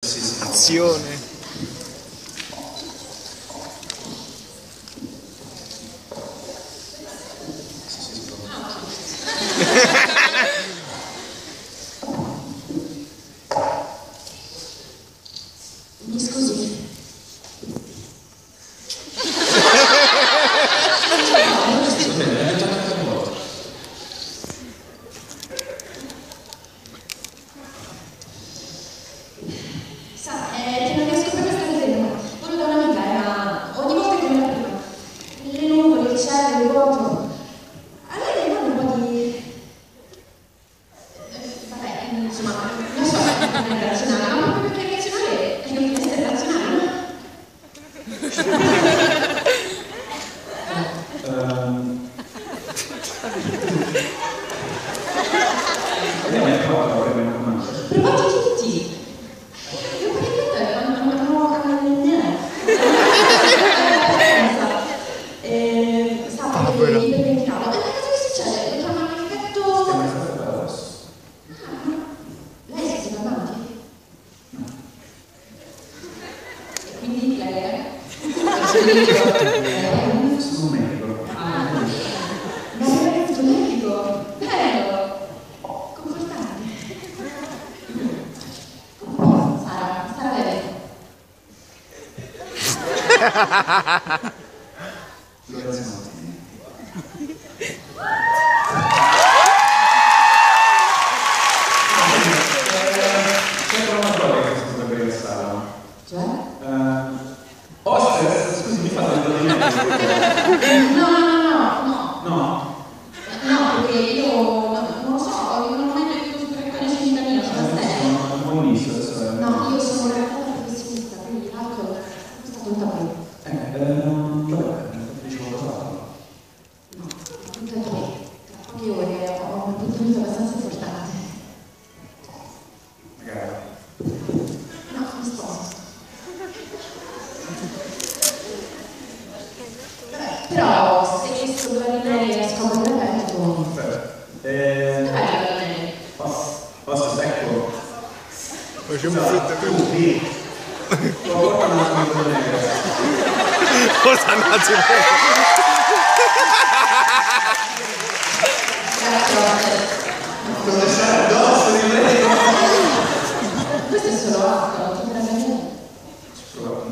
Azione. Mi scusi. Sa, che non riesco proprio a stare ferma. Volo da un'amica, ma ogni volta che me la prima. Le nuvole, il cielo, il vuoto. A lei non un po' di... Vabbè, insomma, non so se non è razionale, ma proprio perché è razionale e non deve essere razionale, no? Provate tutti! Io non sa, poi iperventilavo. E cosa che succede? Lo chiamano effetto... Lei si siete amati? E quindi lei è? Sono medico. Ma è un medico? Bello! Confortante. Sara bene. Lorenzo Martini. C'è una cosa che si potrebbe restare. Cioè? Scusi, mi fate il No, perché io non lo so, non ho mai bevuto super conoscimento mio, sono stessa. buonissimo adesso. No, io sono una ragazza professionista, quindi l'alcol è stato un tabù. Vabbè, dicevo cosa. No, appunto che tra poche ore ho un appuntamento abbastanza importante. Magari. No, mi sposo. Però se questo clarinere scopre l'aperto, dov'è la clarinere? Posso, ecco. Facciamo frutta Tutti. Porta una clarinere. cosa nazionale. Dove sta addosso di lei? Questo è solo acqua, non ti prende niente. Solo,